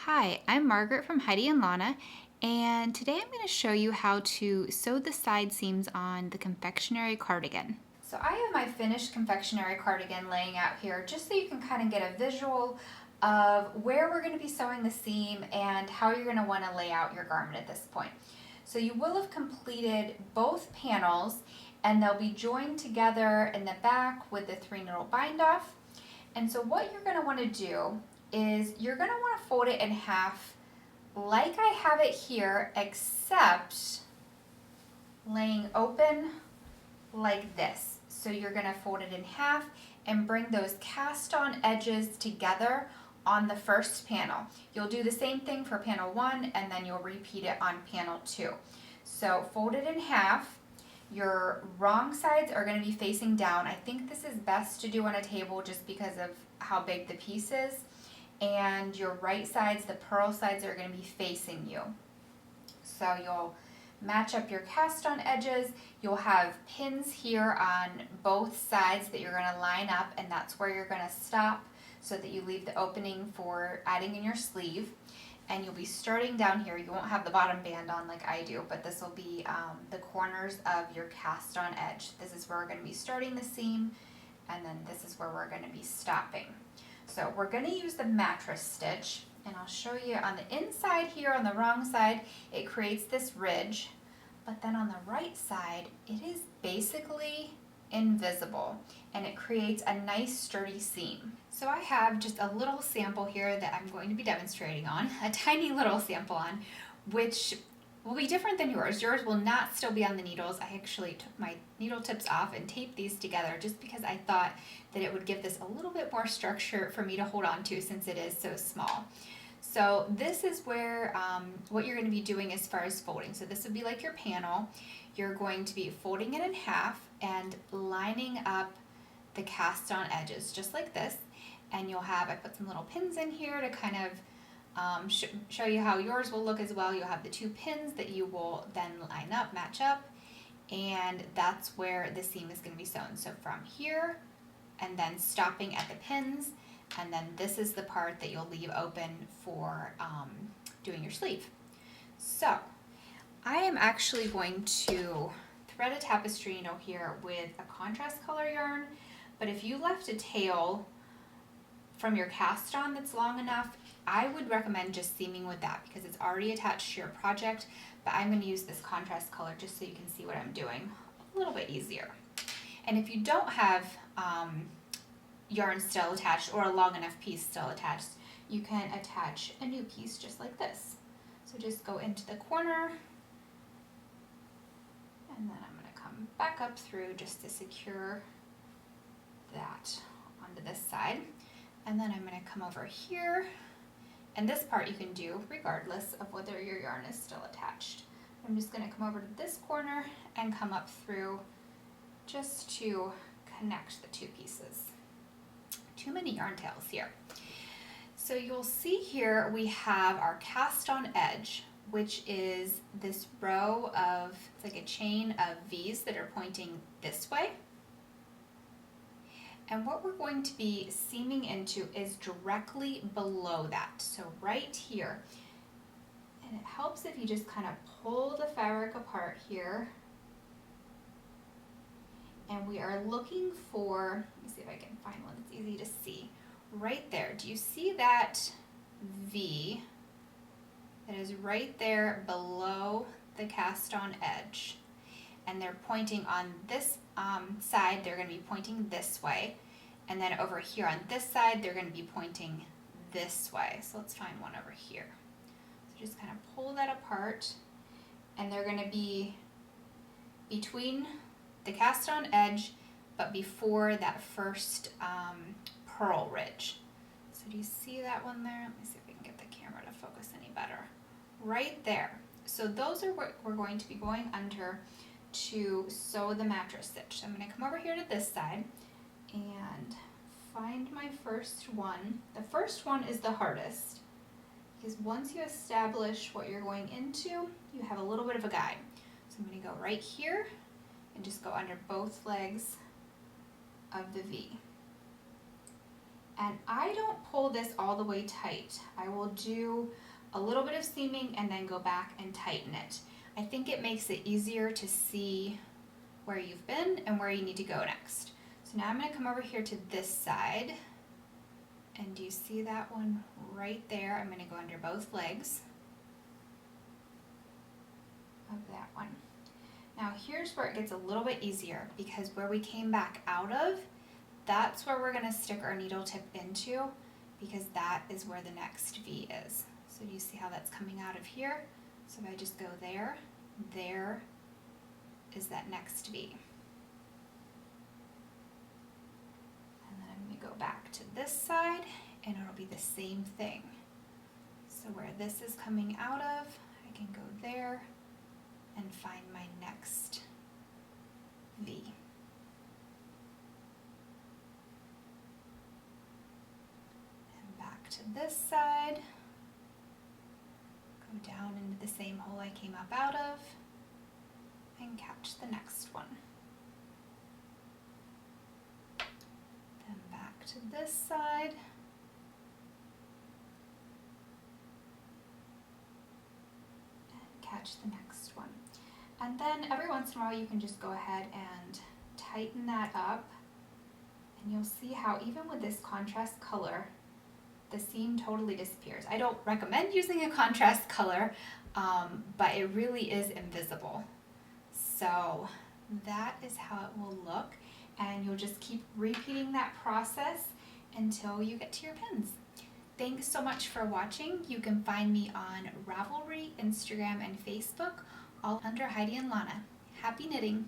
Hi, I'm Margaret from Heidi and Lana, and today I'm going to show you how to sew the side seams on the confectionery cardigan. So I have my finished confectionery cardigan laying out here just so you can kind of get a visual of where we're going to be sewing the seam and how you're going to want to lay out your garment at this point. So you will have completed both panels and they'll be joined together in the back with the 3-needle bind off. And so what you're going to want to do is you're going to want to fold it in half like I have it here, except laying open like this. So you're going to fold it in half and bring those cast on edges together on the first panel. You'll do the same thing for panel 1 and then you'll repeat it on panel 2. So fold it in half. Your wrong sides are going to be facing down. I think this is best to do on a table just because of how big the piece is. And your right sides, the purl sides, are going to be facing you. So you'll match up your cast on edges. You'll have pins here on both sides that you're going to line up, and that's where you're going to stop so that you leave the opening for adding in your sleeve. And you'll be starting down here. You won't have the bottom band on like I do, but this will be the corners of your cast on edge. This is where we're going to be starting the seam, and then this is where we're going to be stopping. So we're going to use the mattress stitch, and I'll show you on the inside here on the wrong side, it creates this ridge, but then on the right side, it is basically invisible, and it creates a nice sturdy seam. So I have just a little sample here that I'm going to be demonstrating on, a tiny little sample on, which will be different than yours. Yours will not still be on the needles. I actually took my needle tips off and taped these together just because I thought that it would give this a little bit more structure for me to hold on to since it is so small. So this is where what you're going to be doing as far as folding. So this would be like your panel. You're going to be folding it in half and lining up the cast on edges just like this. And you'll have, I put some little pins in here to kind of show you how yours will look as well. You'll have the 2 pins that you will then line up, match up, and that's where the seam is going to be sewn. So from here and then stopping at the pins, and then this is the part that you'll leave open for doing your sleeve. So I am actually going to thread a tapestry needle here with a contrast color yarn, but if you left a tail from your cast on that's long enough, I would recommend just seaming with that because it's already attached to your project, but I'm going to use this contrast color just so you can see what I'm doing a little bit easier. And if you don't have yarn still attached or a long enough piece still attached, you can attach a new piece just like this. So just go into the corner, and then I'm going to come back up through just to secure that onto this side. And then I'm going to come over here, and this part you can do regardless of whether your yarn is still attached. I'm just going to come over to this corner and come up through just to connect the 2 pieces. Too many yarn tails here. So you'll see here we have our cast on edge, which is this row of, it's like a chain of V's that are pointing this way. And what we're going to be seaming into is directly below that, so right here. And it helps if you just kind of pull the fabric apart here. And we are looking for, let me see if I can find one that's easy to see. Right there, do you see that V that is right there below the cast on edge? And they're pointing on this side, they're going to be pointing this way. And then over here on this side, they're going to be pointing this way. So let's find one over here. So just kind of pull that apart. And they're going to be between the cast on edge, but before that first purl ridge. So do you see that one there? Let me see if we can get the camera to focus any better. Right there. So those are what we're going to be going under to sew the mattress stitch. So I'm going to come over here to this side and find my first one. The first one is the hardest because once you establish what you're going into, you have a little bit of a guide. So I'm going to go right here and just go under both legs of the V. And I don't pull this all the way tight. I will do a little bit of seaming and then go back and tighten it. I think it makes it easier to see where you've been and where you need to go next. So now I'm going to come over here to this side, and do you see that one right there? I'm going to go under both legs of that one. Now here's where it gets a little bit easier, because where we came back out of, that's where we're going to stick our needle tip into, because that is where the next V is. So do you see how that's coming out of here? So if I just go there, there is that next V. And then I'm going to go back to this side, and it'll be the same thing. So where this is coming out of, I can go there and find my next V. And back to this side, go down into the same hole I came up out of, and catch the next one. Then back to this side, and catch the next one. And then every once in a while you can just go ahead and tighten that up, and you'll see how even with this contrast color, the seam totally disappears. I don't recommend using a contrast color, but it really is invisible. So that is how it will look, and you'll just keep repeating that process until you get to your pins. Thanks so much for watching. You can find me on Ravelry, Instagram, and Facebook, all under Heidi and Lana. Happy knitting!